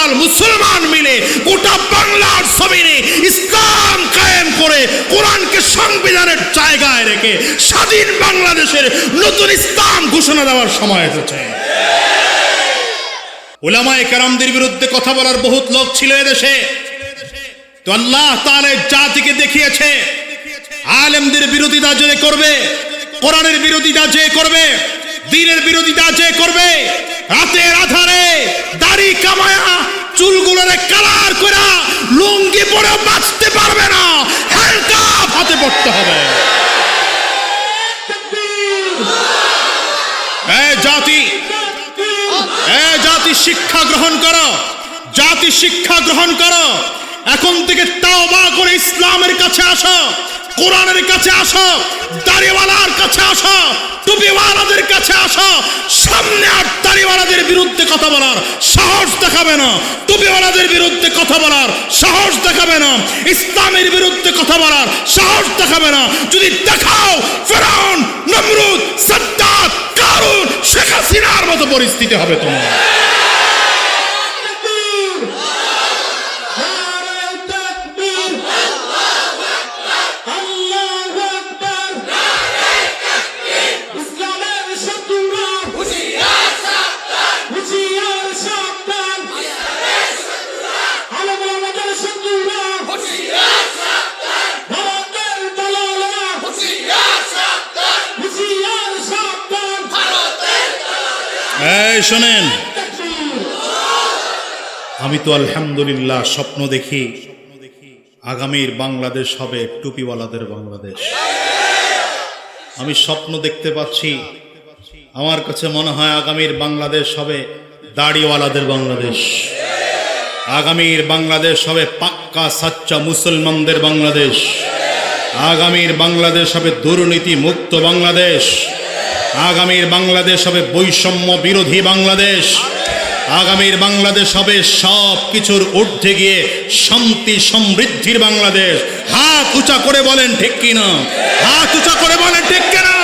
দল মুসলমান মিলে গোটা বাংলার জমিনে ইসলাম কায়েম করে কোরআনকে সংবিধানের জায়গায় রেখে স্বাধীন বাংলাদেশের নতুন ইসলাম ঘোষণা দেওয়ার সময় এসেছে। উলামায়ে কেরামদের বিরুদ্ধে কথা বলার বহুত লোক ছিল এদেশে, তো আল্লাহ তাআলা জাতিকে দেখিয়েছে আলেমদের বিরোধিতা যে করবে, কোরআনের বিরোধিতা যে করবে, দ্বীনের বিরোধিতা যে করবে, রাতের আধারে দাড়ি কামায়া চুলগুলোরে কালার করে লুঙ্গি পরে বাঁচতে পারবে না, হ্যান্ডকাফ হাতে পড়তে হবে। জাতি শিক্ষা গ্রহণ করো, জাতি শিক্ষা গ্রহণ করো। এখন থেকে তাওবা করে ইসলামের কাছে আসো, কোরআনের কাছে আসো, দাড়িওয়ালার কাছে আসো, টুপিওয়ালাদের কাছে আসো। সামনে আর দাড়িওয়ালাদের বিরুদ্ধে কথা বলার সাহস দেখাবে না, টুপিওয়ালাদের বিরুদ্ধে কথা বলার সাহস দেখাবে না, ইসলামের বিরুদ্ধে কথা বলার সাহস দেখাবে না। যদি দেখাও ফেরাউন, নমরুদ, সাদ্দাত, কারুন, শেখ হাসিনার মতো পরিস্থিতি হবে তোমার। শোনেন, আমি তো আলহামদুলিল্লাহ স্বপ্ন দেখি আগামীর বাংলাদেশ হবে টুপিওয়ালাদের বাংলাদেশ। আমি স্বপ্ন দেখতে পাচ্ছি, আমার কাছে মনে হয় আগামীর বাংলাদেশ হবে দাড়িওয়ালাদের বাংলাদেশ। আগামীর বাংলাদেশ হবে পাক্কা সাচ্চা মুসলমানদের বাংলাদেশ। আগামীর বাংলাদেশ হবে দুর্নীতি মুক্ত বাংলাদেশ। আগামীর বাংলাদেশ হবে বৈষম্য বিরোধী বাংলাদেশ। আগামীর বাংলাদেশ হবে সব কিছুর ঊর্ধ্বে গিয়ে শান্তি সমৃদ্ধির বাংলাদেশ। হাত উঁচা করে বলেন ঠিক কিনা, হাত উঁচা করে বলেন ঠিক কিনা।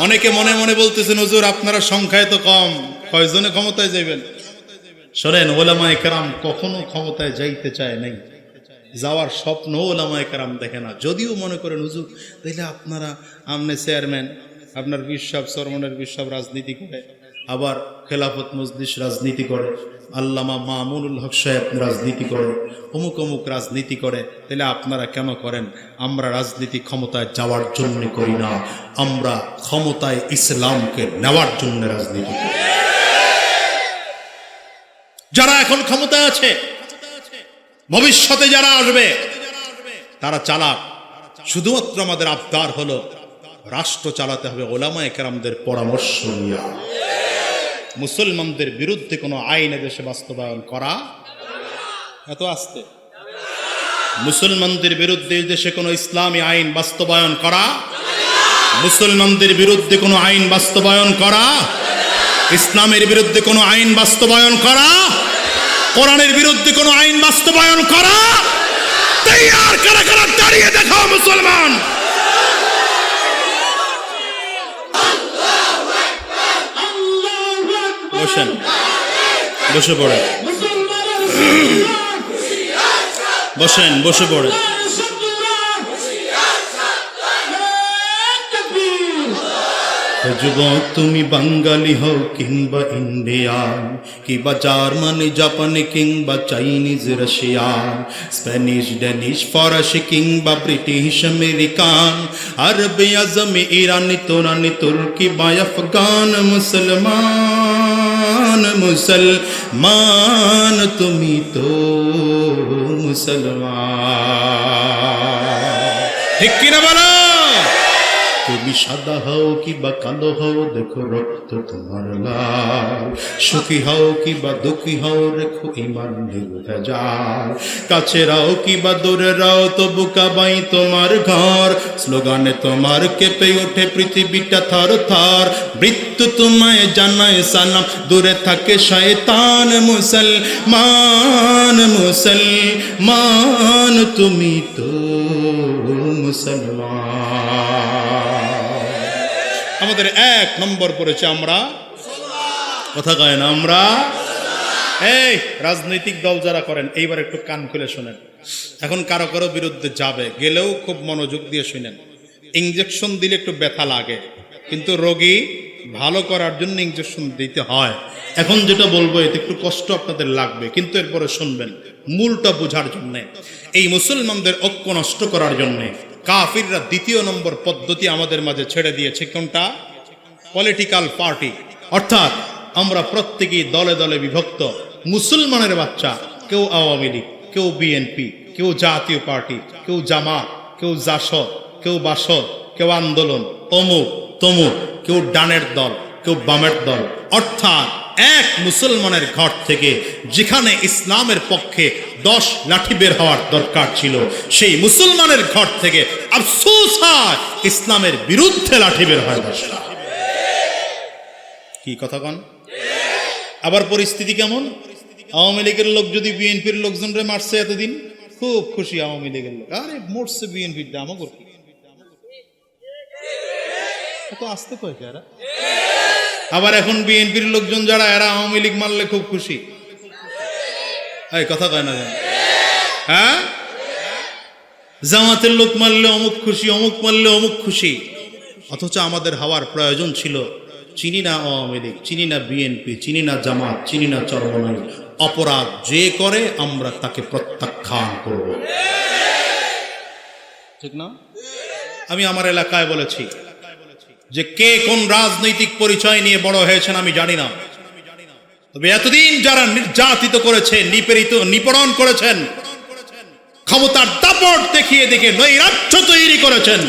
অনেকে মনে মনে বলতেছেন হুজুর আপনারা সংখ্যায় তো কম, কয়জনে ক্ষমতায় যাইবেন? শোনেন, ওলামায়ে কেরাম কখনো ক্ষমতায় যাইতে চায় নাই, যাওয়ার স্বপ্ন ওলামায়ে কেরাম দেখে না। যদিও মনে করেন হুজুর তাইলে আপনারা আমনে চেয়ারম্যান, আপনার বিশ্বাব চরমনের বিশ্বাব রাজনীতি করে, আবার খেলাফত মজলিস রাজনীতি করে, আল্লামা মামুনুল হক সাহেব রাজনীতি করে, অমুক অমুক রাজনীতি করে, তাহলে আপনারা কেন করেন? আমরা রাজনীতি ক্ষমতায় যাওয়ার জন্য করি না, আমরা ক্ষমতায় ইসলামকে নেওয়ার জন্য রাজনীতি করি। যারা এখন ক্ষমতায় আছে, ভবিষ্যতে যারা আসবে তারা চালাক। শুধুমাত্র আমাদের আবদার হলো রাষ্ট্র চালাতে হবে ওলামায়ে কেরামদের পরামর্শ নিয়ে। মুসলমানদের বিরুদ্ধে কোনো আইন দেশে বাস্তবায়ন করা, এত আসতে মুসলমানদের বিরুদ্ধে দেশে কোনো ইসলামী আইন বাস্তবায়ন করা, মুসলমানদের বিরুদ্ধে কোনো আইন বাস্তবায়ন করা, ইসলামের বিরুদ্ধে কোনো আইন বাস্তবায়ন করা, কোরআনের বিরুদ্ধে কোনো আইন বাস্তবায়ন করা। তৈয়ার কারা কারা দাঁড়িয়ে দেখাও মুসলমান। বসেন, বসে পড়ে, বসেন, বসে পড়ে। যুবক তুমি বাঙালি হও কিংবা ইন্ডিয়ান, কিংবা জার্মানি জাপানি কিংবা চাইনিজ রাশিয়ান, স্প্যানিশ ড্যানিশ ফরাসি কিংবা ব্রিটিশ আমেরিকান, আরবি আজমি ইরানি তোরানি তুর্কি বা আফগান, মুসলমান মুসলমান তুমি তো মুসলমান। ঠিক কিনা বলো? তুমি সাদা হও কিংবা কালো হও, দেখো রক্ত তোমার লাল, সুখী হও কিংবা দুঃখী হও, রেখো ইমান নির্ভেজাল, কাছে রাও কিংবা দূরে রাও, তবু কাবাই তোমার ঘর, স্লোগানে তোমার কেঁপে ওঠে পৃথিবীটা থর থর, মৃত্যু তোমায় জানায় সালাম, দূরে থাকে শয়তান, মুসলমান মুসলমান তুমি তো মুসলমান। আমাদের এক নম্বর পড়েছে আমরা কথা কয় না আমরা। এই রাজনৈতিক দল যারা করেন এইবার একটু কান খুলে শোনেন। এখন কারো কারো বিরুদ্ধে যাবে, গেলেও খুব মনোযোগ দিয়ে শুনেন। ইনজেকশন দিলে একটু ব্যথা লাগে, কিন্তু রোগী ভালো করার জন্য ইনজেকশন দিতে হয়। এখন যেটা বলবো এতে একটু কষ্ট আপনাদের লাগবে, কিন্তু এরপরে শুনবেন মূলটা বোঝার জন্য। এই মুসলমানদের ঐক্য নষ্ট করার জন্য কাফিররা দ্বিতীয় নম্বর পদ্ধতি আমাদের মাঝে ছেড়ে দিয়েছে। কোনটা? Political party. অর্থাৎ আমরা প্রত্যেকেই দলে দলে বিভক্ত। মুসলমানের বাচ্চা কেউ আওয়ামী লীগ, কেউ বিএনপি, কেউ জাতীয় পার্টি, কেউ জামাত, কেউ জাসদ, কেউ বাসদ, কেউ আন্দোলন, অমুক তমুক, কেউ ডানের দল, কেউ বামের দল। অর্থাৎ এক মুসলমানের ঘর থেকে যেখানে ইসলামের পক্ষে 10 লাঠি বের হওয়ার দরকার ছিল, সেই মুসলমানের ঘর থেকে আফসোস হয় ইসলামের বিরুদ্ধে লাঠি বের হয় 10টা। কি কথা কন? আবার পরিস্থিতি কেমন? আওয়ামী লীগের লোক যদি বিএনপির লোকজনরে মারছে এতদিন, খুব খুশি আওয়ামী লীগের লোক, আরে মরছে বিএনপির দামও করতে এত আসতে কয় কে এরা। আবার এখন বিএনপির লোকজন যারা, এরা আওয়ামী লীগ মারলে খুব খুশি। এই কথা কয় না? হ্যাঁ, জামাতের লোক মারলে অমুক খুশি, অমুক মারলে অমুক খুশি। অথচ আমাদের হওয়ার প্রয়োজন ছিল চিনি না আওয়ামী লীগ, চিনি না বিএনপি, চিনি না জামাত, চিনি না চরমনাই, অপরাধ যে করে আমরা তাকে প্রত্যাখ্যান করব। ঠিক না? আমি আমার এলাকায় বলেছি যে কে কোন রাজনৈতিক পরিচয় নিয়ে বড় হয়েছেন আমি জানি না, তবে এতদিন যারা নির্যাতিত করেছে, নিপীড়ন করেছেন, ক্ষমতার দাপট দেখিয়ে দেখে নৈরাজ্য তৈরি করেছেন,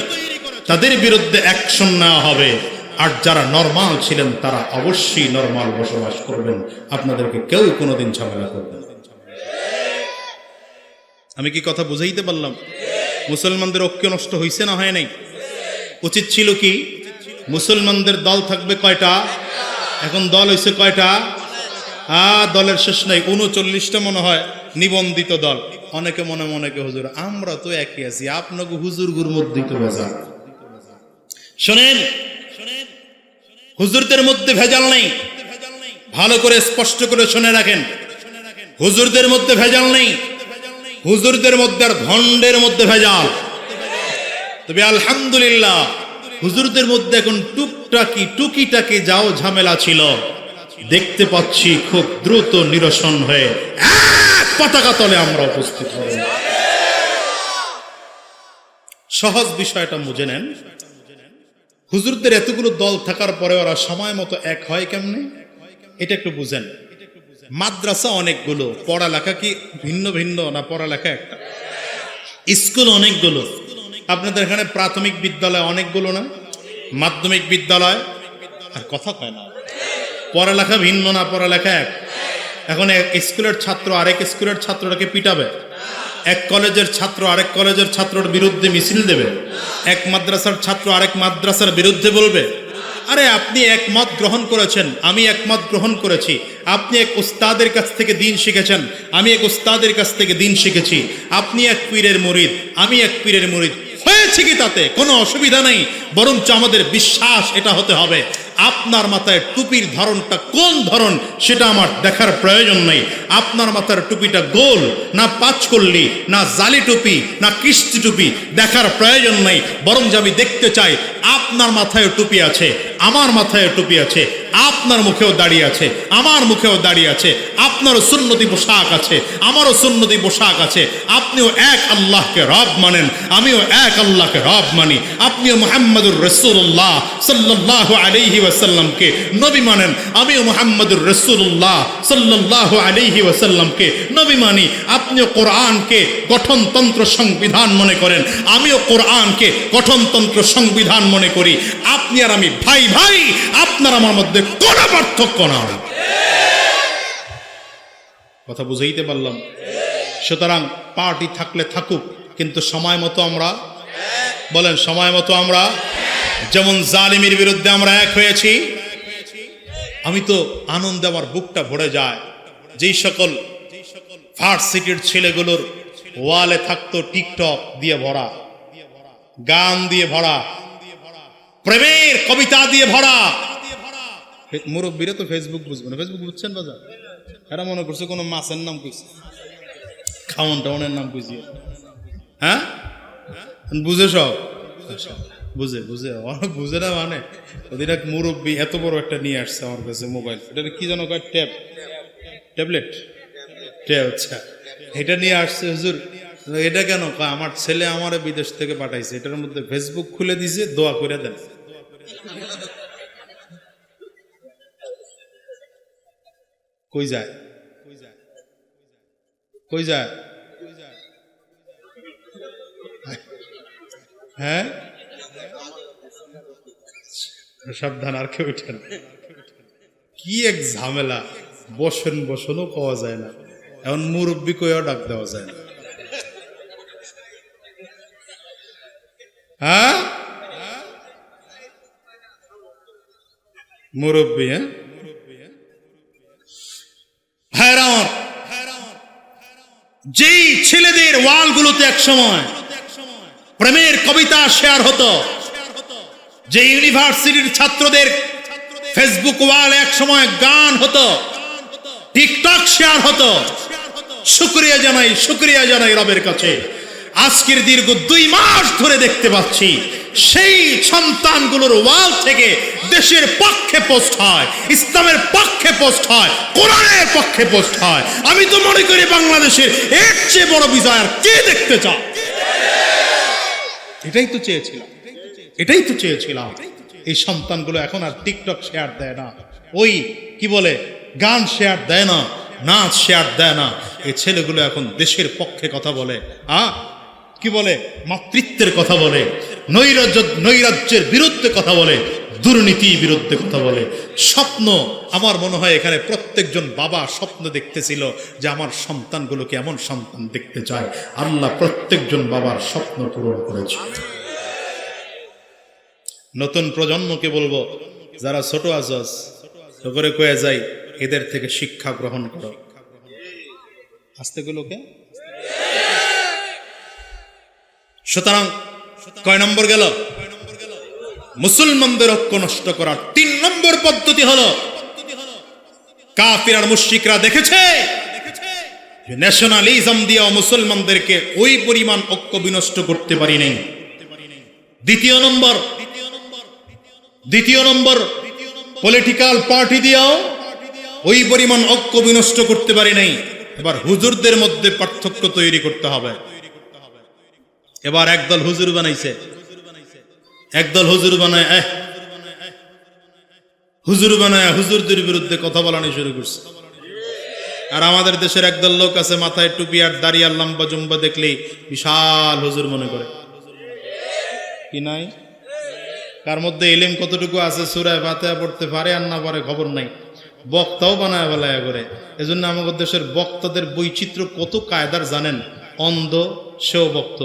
তাদের বিরুদ্ধে অ্যাকশন নেওয়া হবে। আর যারা নরমাল ছিলেন তারা অবশ্যই নরমাল বসবাস করবেন, আপনাদেরকে কেউ কোনোদিন ঝামেলা করবেন। আমি কি কথা বুঝাইতে পারলাম? মুসলমানদের ঐক্য নষ্ট হয়েছে না হয় নাই? উচিত ছিল কি মুসলমানদের দল থাকবে কয়টা? এখন দল হয়েছে কয়টা? দলের শেষ নাই, 39টা মনে হয় নিবন্ধিত দল। অনেকে মনে মনে কে হুজুর আমরা তো একই আছি, আপনাকে হুজুরগুর মধ্যে তো ভেজাল। শোনেন, হুজুরদের মধ্যে ভেজাল নেই, ভালো করে স্পষ্ট করে শুনে রাখেন। হুজুরদের মধ্যে ভেজাল নেই, হুজুরদের মধ্যে আর ভণ্ডের মধ্যে ভেজাল। তবে আলহামদুলিল্লাহ হুজুরদের মধ্যে এখন টুকিটাকি যাও ঝামেলা ছিল, দেখতে পাচ্ছি খুব দ্রুত নিরসন হয়ে এক পতাকা তলে আমরা উপস্থিত হব। সহজ বিষয়টা বুঝে নেন। হুজুরদের এতগুলো দল থাকার পরে ওরা সময় মতো এক হয় কেমনে, এটা একটু বুঝেন। মাদ্রাসা অনেকগুলো, পড়ালেখা কি ভিন্ন ভিন্ন না? পড়ালেখা একটা। স্কুল অনেকগুলো, আপনাদের এখানে প্রাথমিক বিদ্যালয় অনেকগুলো না? মাধ্যমিক বিদ্যালয়, আর কথা কয় না। পড়ালেখা ভিন্ন না, পড়ালেখা এক। এখন এক স্কুলের ছাত্র আরেক স্কুলের ছাত্রটাকে পিটাবে, এক কলেজের ছাত্র আরেক কলেজের ছাত্রের বিরুদ্ধে মিছিল দেবে, এক মাদ্রাসার ছাত্র আরেক মাদ্রাসার বিরুদ্ধে বলবে। আরে আপনি এক মত গ্রহণ করেছেন, আমি এক মত গ্রহণ করেছি। আপনি এক উস্তাদের কাছ থেকে দিন শিখেছেন, আমি এক উস্তাদের কাছ থেকে দিন শিখেছি। আপনি এক পীরের মুরিদ, আমি এক পীরের মুরিদ। হয়েছে কি তাতে? কোনো অসুবিধা নেই, বরঞ্চ আমাদের বিশ্বাস এটা হতে হবে আপনার মাথায় টুপির ধরনটা কোন ধরন সেটা আমার দেখার প্রয়োজন নেই। আপনার মাথার টুপিটা গোল না পাঁচকল্লি না জালি টুপি না কিস্তি টুপি দেখার প্রয়োজন নেই, বরং আমি দেখতে চাই আপনার মাথায় টুপি আছে, আমার মাথায় টুপি আছে, আপনার মুখেও দাঁড়িয়ে আছে, আমার মুখেও দাঁড়িয়ে আছে, আপনারও সুন্নতি পোশাক আছে, আমারও সুন্নতি পোশাক আছে। আপনিও এক আল্লাহকে রব মানেন, আমিও এক আল্লাহকে রব মানি। আপনিও মুহাম্মদুর রাসূলুল্লাহ সাল্লাল্লাহু আলাইহি ওয়াসাল্লামকে নবী মানেন, আমিও মুহাম্মদুর রাসূলুল্লাহ সাল্লাল্লাহু আলাইহি ওয়াসাল্লামকে নবী মানি। আপনিও কোরআনকে গঠনতন্ত্র সংবিধান মনে করেন, আমিও কোরআনকে গঠনতন্ত্র সংবিধান মনে করি। আপনি আর আমি ভাই ভাই, আপনার আমার মধ্যে কোনো পার্থক্য নাই। কথা বুঝাইতে পারলাম? সুতরাং পার্টি থাকলে থাকুক, কিন্তু সময় মতো আমরা বলেন, সময় মতো আমরা যেমন জালিমের বিরুদ্ধে আমরা এক হয়েছি। আমি তো আনন্দে আমার বুকটা ভরে যায়, যেই সকল ভার্সিটির ছেলেগুলোর ওয়ালে থাকতো টিকটক দিয়ে ভরা, গান দিয়ে ভরা, প্রেমের কবিতা দিয়ে ভরা, মুরব্বীরা তো ফেসবুক বুঝবে না, ফেসবুক বুঝছেন বাজার? এরা মনে করছে কোনো মাছের নাম কইছে, খাওয়ান টাউনের নাম কইছি। হ্যাঁ, বুঝে সব, বুঝে বুঝে বুঝে না মানে ওদের এক মুরব্বী এত বড় একটা নিয়ে আসছে আমার কাছে মোবাইল, এটা কি যেন কয়, ট্যাবলেট, আচ্ছা এটা নিয়ে আসছে। হুজুর এটা কেন? আমার ছেলে আমারে বিদেশ থেকে পাঠাইছে, এটার মধ্যে ফেসবুক খুলে দিছে, দোয়া করে দেন। কই যায়, কই যায়? হ্যাঁ, সাবধান, আর কেউ উঠেন। কি এক ঝামেলা, বসনও পাওয়া যায় না, এখন মুরব্বী কইও ডাক দেওয়া যায় না। হ্যাঁ, মুরব্বী, হ্যাঁ হ্যাঁ, যেই ছেলেদের ওয়ালগুলোতে এক সময় প্রেমের কবিতা শেয়ার হতো, যে ইউনিভার্সিটির ছাত্রদের ফেসবুক ওয়ালে এক সময় গান হতো, টিকটক শেয়ার হতো, শুকরিয়া জানাই রবের কাছে, আজকের দীর্ঘ 2 মাস ধরে দেখতে পাচ্ছি সেই সন্তানগুলোর ওয়াল থেকে দেশের পক্ষে পোস্ট হয়, ইসলামের পক্ষে পোস্ট হয়, কোরআনের পক্ষে পোস্ট হয়। আমি তো মনে করি বাংলাদেশের এর চেয়ে বড় বিজয় আর কে দেখতে চায়? এটাই তো চেয়েছিলাম। এই সন্তানগুলো এখন আর টিকটক শেয়ার দেয় না, ওই কি বলে গান শেয়ার দেয় না, নাচ শেয়ার দেয় না। এই ছেলেগুলো এখন দেশের পক্ষে কথা বলে, কি বলে, মাতৃত্বের কথা বলে, নৈরাজ্যের বিরুদ্ধে কথা বলে, দুর্নীতির বিরুদ্ধে কথা বলে। স্বপ্ন, আমার মনে হয় এখানে প্রত্যেকজন বাবা স্বপ্ন দেখতেছিল যে আমার সন্তানগুলোকে এমন সন্তান দেখতে চায়। আল্লাহ প্রত্যেকজন বাবার স্বপ্ন পূরণ করেছে। নতুন প্রজন্মকে বলবো, যারা ছোট আছস তো করে কয়ে যাই, এদের থেকে শিক্ষা গ্রহণ করো। আস্তে গুলোকে। সুতরাং কয় নম্বর গেল? মুসলমানদের ঐক্য নষ্ট করার 3 নম্বর পদ্ধতি হলো, কাফির আর মুশরিকরা দেখেছে ন্যাশনালিজম দিয়ে মুসলমানদেরকে ওই পরিমাণ ঐক্য বিনষ্ট করতে পারি নাই। দ্বিতীয় নম্বর পলিটিক্যাল পার্টি দিয়েও ওই পরিমাণ ঐক্য বিনষ্ট করতে পারি নাই। এবার হুজুরদের মধ্যে পার্থক্য তৈরি করতে হবে। এবার একদল হুজুর বানাইছে, একদল হুজুর বানায় হুজুরদের বিরুদ্ধে কথা বলানো শুরু করছে। আর আমাদের দেশের একদল লোক আছে, মাথায় টুপি আর দাড়ি আর লম্বা জম্বা দেখলেই বিশাল হুজুর মনে করে। কি নাই? কার মধ্যে ইলম কতটুকু আছে, সূরা ফাতিহা পড়তে পারে আর না পারে খবর নাই, বক্তাও বানায় বেলায় করে। এজন্য আমাদের দেশের বক্তাদের বৈচিত্র্য কত কায়দার জানেন? অন্ধ সেও বক্ত,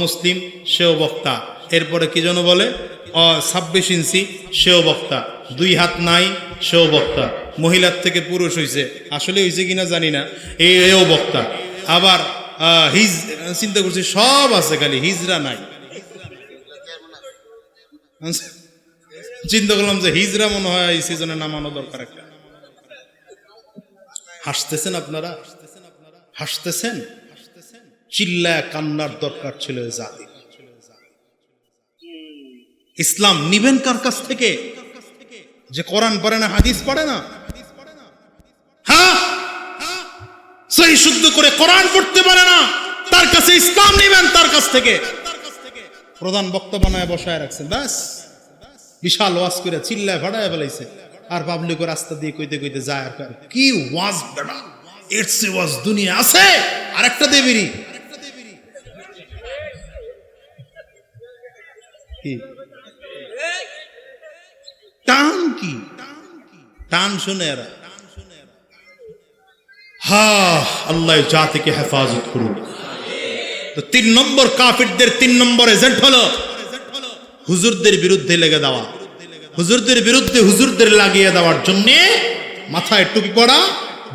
মুসলিম সেও বক্তা, এরপরে কি যেন বলে 26 ইঞ্চি সেও বক্তা, 2 হাত নাই সেও বক্তা, মহিলার থেকে পুরুষ হইছে, আসলে হইছে কিনা জানি না, এও বক্তা। আবার চিন্তা করছি সব আছে, খালি হিজরা নাই। চিন্তা করলাম যে হিজরা মনে হয় এই সিজনে নামানো দরকার একটা। হাসতেছেন আপনারা, হাসতেছেন? চিল্লায় কান্নার দরকার ছিল জাতি। ইসলাম নিবেন কার কাছ থেকে? যে কোরআন পড়ে না, হাদিস পড়ে না। হ্যাঁ, সেই শুদ্ধ করে কোরআন পড়তে পারে না, তার কাছে ইসলাম নিবেন, তার কাছ থেকে। প্রধান বক্তা বানায় বসায় রাখছেন, ব্যাস বিশাল ওয়াজ করে চিল্লায় ভাড়ায় ফেলাইছে। আর পাবলিক রাস্তা দিয়ে কইতে যায়, আর কি ওয়াজ বেড়া, এর চেয়ে ওয়াজ দুনিয়া আছে? আর একটা দেবেরই টান, কি টান শুনে এরা। আল্লাহ জাতিকে হেফাজত করুন। তো 3 নম্বর কাফিরদের 3 নম্বর এজেন্ট হলো হুজুরদের বিরুদ্ধে লেগে দেওয়া। হুজুরদের বিরুদ্ধে হুজুরদের লাগিয়ে দেওয়ার জন্য মাথায় টুপি পড়া,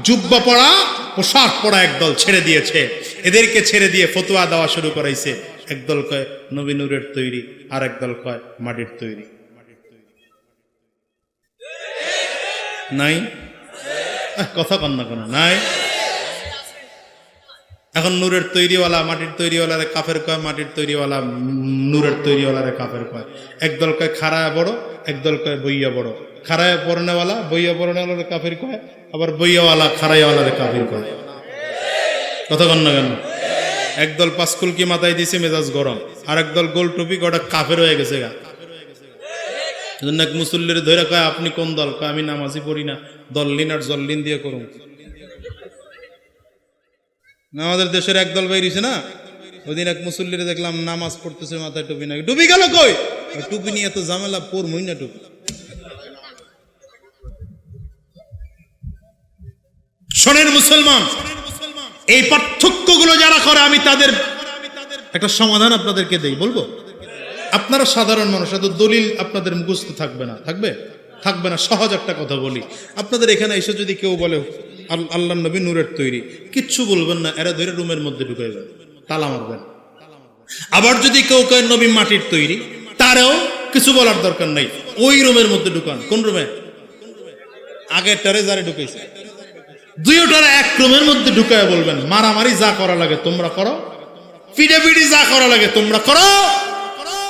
জুব্বা পড়া, পোশাক পড়া একদল ছেড়ে দিয়েছে। এদেরকে ছেড়ে দিয়ে ফতোয়া দেওয়া শুরু করাইছে। একদল কয় নবী নূরের তৈরি, আর একদল কয় মাটির তৈরি। নাই? কথা কন না কেন? নাই। এখন নূরের তৈরিওয়ালা মাটির তৈরিওয়ালারে কাফের কয়, মাটির তৈরিওয়ালা নূরের তৈরিওয়ালারে কাফের কয়। একদল কয় খাড়ায় বড়, একদল কয় বইয়া বড়। খাড়ায় পড়নেওয়ালা বইয়া পড়নেওয়ালারে কাফের কয়, আবার বইয়াওয়ালা খাড়াইওয়ালারে কাফের কয়। কথা কন না কেন? একদল পাঁচকুলকি মাথায় দিছে, মেজাজ গরম, আর একদল গোল টুপি গোটা কাফের হয়ে গেছে গা। এক মুসল্লির ধরে কয় আপনি কোন দল? কয় আমি নামাজি পড়ি না, দল্লিন আর জল্লিন দিয়ে করুন। আমাদের দেশের একদল বাইরিছে না, ওইদিন এক মুসল্লিরে দেখলাম নামাজ পড়তেছে, মাথায় টুপি নাকি। টুপি গেল কই? টুপি নিয়ে তো ঝামেলা, পড়মই না টুপি। শোনেন মুসলমান, এই পার্থক্যগুলো যারা করে আমি তাদের একটা সমাধান আপনাদেরকে দেই, বলবো। আপনারা সাধারণ মানুষ, এত দলিল আপনাদের মুখস্থ থাকবে না, থাকবে না। সহজ একটা কথা বলি, আপনাদের এখানে এসে যদি কেউ বলে আল্লাহ নবী নূরের তৈরি, কিচ্ছু বলবেন না, এরা ধরে রুমের মধ্যে ঢুকাইবেন, তালা মারবেন। আবার যদি কেউ কয় নবী মাটির তৈরি, তারও কিছু বলার দরকার নাই, ওই রুমের মধ্যে ঢুকান। কোন রুমে? আগের টারে যারে ঢুকাইছে, দুইটারে এক রুমের মধ্যে ঢুকায় বলবেন মারামারি যা করা লাগে তোমরা করো, পিটাপিটি যা করা লাগে তোমরা করো।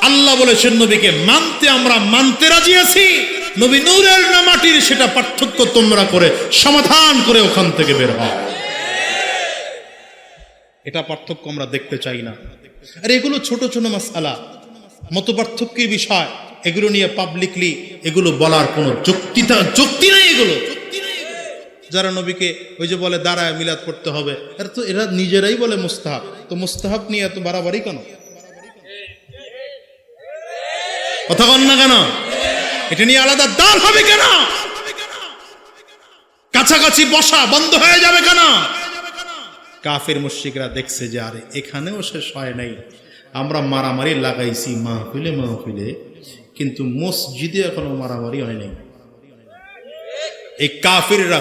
আল্লাহ বলেছেন নবীকে মানতে আমরা মানতে রাজি আছি, নবী নূরের না মাটির সেটা পার্থক্য তোমরা করে সমাধান করে ওখান থেকে বের হও। এটা পার্থক্য আমরা দেখতে চাই না। আর এগুলো ছোট ছোট মাসআলা, মত পার্থক্যের বিষয়, এগুলো নিয়ে পাবলিকলি এগুলো বলার কোনো যুক্তি নেই। এগুলো যারা নবীকে ওই যে বলে দাঁড়ায় মিলাদ পড়তে হবে, এরা নিজেরাই বলে মুস্তাহাব, তো মুস্তাহাব নিয়ে এত বাড়াবাড়ি কেন? কথা বল না কেন? এটা নিয়ে আলাদা দল হবে কেন? কাছাকাছি বসা বন্ধ হয়ে যাবে কেন? কাফের মুশরিকরা দেখছে যে আরে এখানেও শেষ হয় নাই, আমরা মারামারি লাগাইছি মাহফিলে, কিন্তু মসজিদে এখনো মারামারি হয় নাই। এই কাফেররা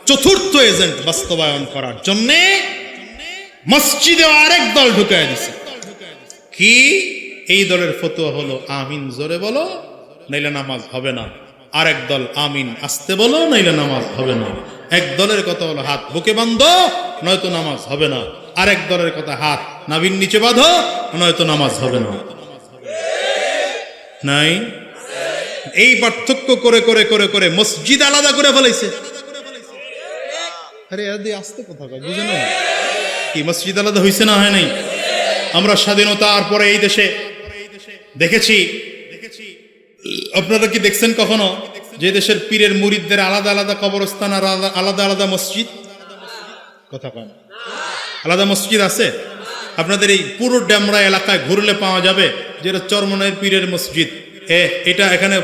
চতুর্থ এজেন্ট বাস্তবায়ন করার জন্য মসজিদে আরেক দল ঢুকায় দিছে। কি? এই দলের ফতোয়া হলো আমিন জোরে বলো নাইলে নামাজ হবে না, আরেক দল আমিন আস্তে বলো নাইলে নামাজ হবে না। এক দলের কথা হলো হাত বুকে বাঁধো নয়তো নামাজ হবে না, আরেক দলের কথা হাত নাভির নিচে বাঁধো নয়তো নামাজ হবে না। নাই? এই পার্থক্য করে করে করে করে মসজিদ আলাদা করে ফেলাইছে। আরে আস্তে কথা কয়, বুঝে না কি? মসজিদ আলাদা হয়েছে না হয় নাই? আমরা স্বাধীনতার পরে এই দেশে দেখেছি, আপনারা কি দেখছেন কখনো যে দেশের পীরের মুরিদদের আলাদা আলাদা কবরস্থান আর আলাদা আলাদা মসজিদ? কথা কয় না। আলাদা মসজিদ আছে? আপনাদের এই পুরো ড্যামরা এলাকায় ঘুরলে পাওয়া যাবে যেটা চরমনাইয়ের পীরের মসজিদ। এটা এখানে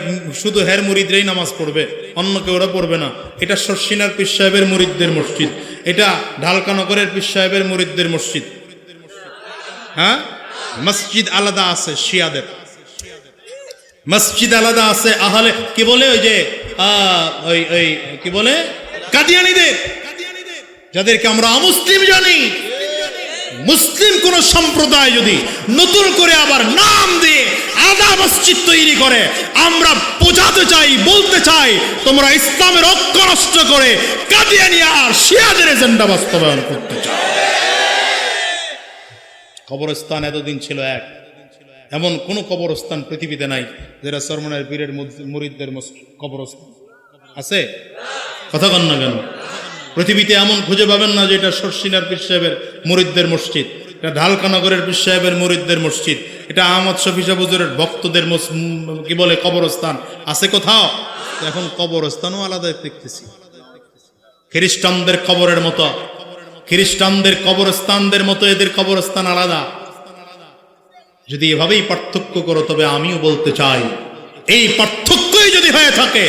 শুধু হের মুরিদরাই নামাজ পড়বে, অন্য কেউ ওরা পড়বে না। এটা শর্ষিনার পীর সাহেবের মুরিদদের মসজিদ, এটা ঢালকানগরের পীর সাহেবের মুরিদদের মসজিদ। হ্যাঁ, মসজিদ আলাদা আছে শিয়াদের, মসজিদ আলাদা আছে আহলে কি বলে ওই যে ওই কি বলে কাদিয়ানীদের, যাদেরকে আমরা অমুসলিম জানি। মুসলিম কোন সম্প্রদায় যদি নতুন করে আবার নাম দিয়ে আলাদা মসজিদ তৈরি করে, আমরা বোঝাতে চাই, বলতে চাই তোমরা ইসলামের ঐক্য নষ্ট করে কাদিয়ানী আর শিয়াদের এজেন্ডা বাস্তবায়ন করতে চাও। কবরস্থান এতদিন ছিল এক, এমন কোন কবরস্থান পৃথিবীতে নাই যেটা চরমনাইয়ের পীরের মুরিদদের কবরস্থান আছে। কথা কন না কেন? পৃথিবীতে এমন খুঁজে পাবেন না যে এটা শর্ষিনার পীর সাহেবের মুরিদদের মসজিদ, এটা ঢালকানগরের পীর সাহেবের মুরিদদের মসজিদ, এটা আহমদ শফি সাহেব হুজুরের ভক্তদের কি বলে কবরস্থান আছে কোথাও? এখন কবরস্থানও আলাদা দেখতেছি। খ্রিস্টানদের কবরের মতো, খ্রিস্টানদের কবরস্থানদের মতো এদের কবরস্থান আলাদা। যদি এভাবেই পার্থক্য করো তবে আমিও বলতে চাই এই পার্থক্যই যদি হয়ে থাকে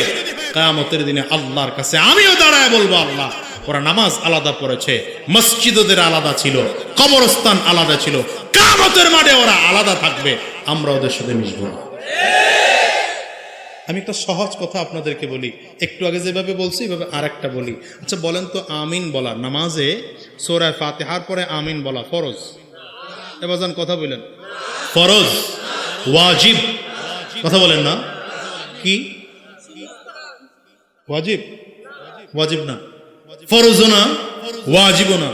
কিয়ামতের দিনে আল্লাহর কাছে আমিও দাঁড়ায় বলবো আল্লাহ ওরা নামাজ আলাদা পড়েছে, মসজিদ ওদের আলাদা ছিল, কবরস্থান আলাদা ছিল, কিয়ামতের মাঠে ওরা আলাদা থাকবে, আমরা ওদের সাথে মিশবো না। আমি একটা সহজ কথা আপনাদেরকে বলি, একটু আগে যেভাবে বলছি এভাবে আরেকটা বলি। আচ্ছা বলেন তো, আমিন বলা নামাজে সূরা ফাতিহার পরে আমিন বলা ফরজ? এবার যান কথা বলেন, ফরজ ওয়াজিব? কথা বলেন না, কি ওয়াজিব? ওয়াজিব না, ফরজও না, ওয়াজিবও না,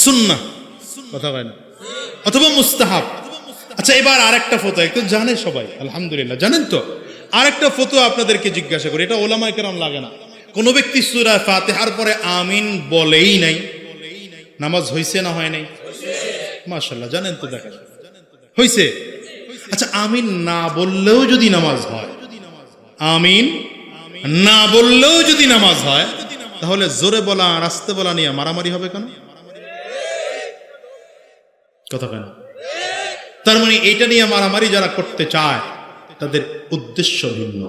সুন্নাহ, কথা কয় না, অথবা মুস্তাহাব। আচ্ছা, এবার আরেকটা ফতোয়া, একটু জানে সবাই আলহামদুলিল্লাহ, জানেন তো? আরেকটা ফতোয়া আপনাদেরকে জিজ্ঞাসা করি, এটা ওলামায়ে কেরাম লাগে না। কোন ব্যক্তি সূরা ফাতিহার পরে আমিন বলেই নাই, নামাজ হইছে না হয় নাই? মাশাআল্লাহ, জানেন তো, দেখা হইছে। আচ্ছা, আমিন না বললেও যদি নামাজ হয়, আমিন না বললেও যদি নামাজ হয়, তাহলে জোরে বলা আর আস্তে বলা নিয়ে মারামারি হবে কেন? কথা কেন? তার মানে এটা নিয়ে মারামারি যারা করতে চায় তাদের উদ্দেশ্য ভিন্ন।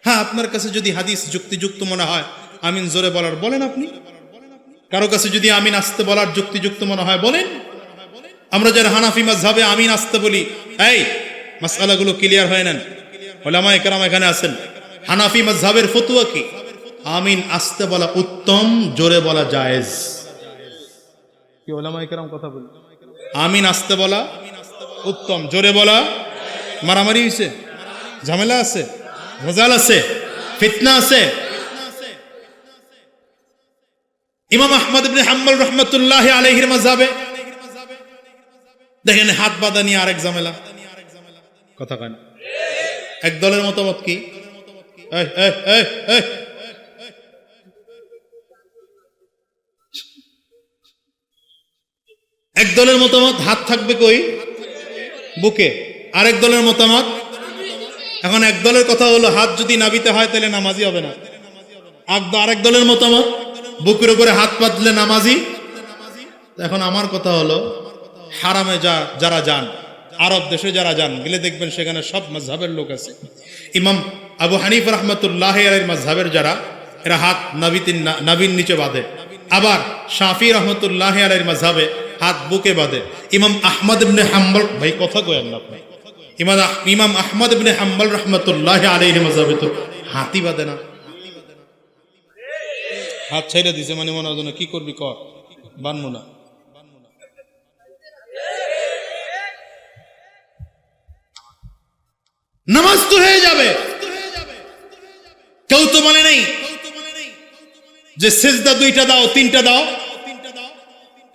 হ্যাঁ, আপনার কাছে যদি হাদিস যুক্তিযুক্ত মনে হয় আমিন জোরে বলার, বলেন আপনি। কারো কাছে যদি আমিন আস্তে বলার যুক্তিযুক্ত মনে হয়, বলেন। আমরা যারা হানাফি মাযহাবে আমিন আস্তে বলি, এই মাসআলাগুলো ক্লিয়ার হয়ে নেন, উলামায়ে কেরাম এখানে আছেন। হানাফি মাযহাবের ফতোয়া কি? আমিন আস্তে বলা উত্তম, জোরে বলা জায়েজ। কি উলামায়ে কেরাম কথা বলেন? আমিন আস্তে বলা উত্তম, জোরে বলা মারামারি হইছে, ঝামেলা আছে, ভেজাল আছে, ফিতনা আছে। ইমাম আহমদ ইবনে হাম্বল রাহমাতুল্লাহি আলাইহির মাযহাবে দেখেন হাত বাঁধা নিয়ে আরেক ঝামেলা, কথা কয় না। এক দলের মতামত কি? এক দলের মতামত হাত থাকবে কই? বুকে। আরেক দলের মতামত, এখন এক দলের কথা হলো হাত যদি নাবিতে হয় তাহলে নামাজি হবে না। আরেক দলের মতামত বুকের উপরে হাত পাতলে নামাজি। এখন আমার কথা হলো, হারামে যারা যান, আরব দেশে যারা যান, গেলে দেখবেন সেখানে সব মাযহাবের লোক আছে। ইমাম আবু হানিফা রাহমাতুল্লাহি আলাইহির মাযহাবের যারা, এরা হাত নাভির নিচে বাঁধে। আবার শাফি রাহমাতুল্লাহি আলাইহির মাযহাবে হাত বুকে বাঁধে। ইমাম আহমদ ইবনে হাম্বল, ভাই কথা কয়েন না আপনি, ইমাম আহমদ ইবনে হাম্বল রাহমাতুল্লাহি আলাইহির মাযহাবে তো হাতই বাঁধে না। হাত ছেড়ে দিছে মানে মনে হয় কি করবি কর, বানমু না। নামাজ তো হয়ে যাবে। কেউ তো বলে নেই যে সিজদা 2টা দাও 3টা দাও,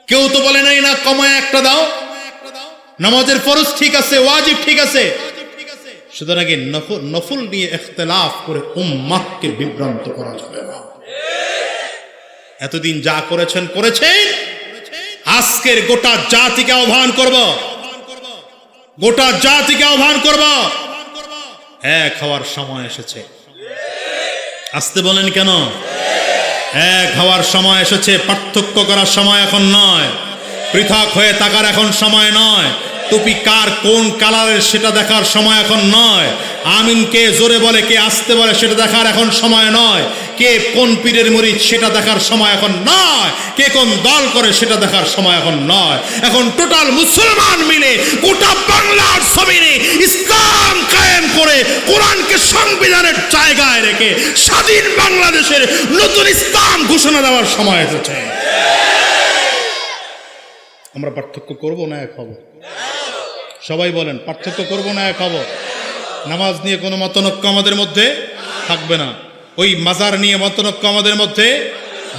কেউ তো বলে নাই না কমায় একটা দাও। নামাজের ফরজ ঠিক আছে, ওয়াজিব ঠিক আছে, সুতরাং নফল নিয়ে ইখতিলাফ করে উম্মাহকে বিভ্রান্ত করা যাবে না। এতদিন যা করেছেন, আজকের গোটা জাতিকে আহ্বান করব, গোটা জাতিকে আহ্বান করব, এক হওয়ার সময় এসেছে। আসতে বলেন কেন? এক হওয়ার সময় এসেছে। পার্থক্য করার সময় এখন নয়, পৃথক হয়ে থাকার এখন সময় নয়, টুপি কার কোন কালারের সেটা দেখার সময় এখন নয়, আমিন কে জোরে বলে কে আস্তে বলে সেটা দেখার এখন সময় নয়, কে কোন পীরের মুরিদ সেটা দেখার সময় এখন নয়, কে কোন দল করে সেটা দেখার সময় এখন নয়। এখন টোটাল মুসলমান মিলে গোটা বাংলার জমিনে ইসলাম কায়েম করে কোরআনকে সংবিধানের জায়গায় রেখে স্বাধীন বাংলাদেশের নতুন ইসলাম ঘোষণা দেওয়ার সময় এসেছে। আমরা পার্থক্য করব না এক হব? সবাই বলেন, পার্থক্য করব না এক হব? নামাজ নিয়ে কোনো মতনৈক্য আমাদের মধ্যে থাকবে না। ওই মাজার নিয়ে মতনৈক্য আমাদের মধ্যে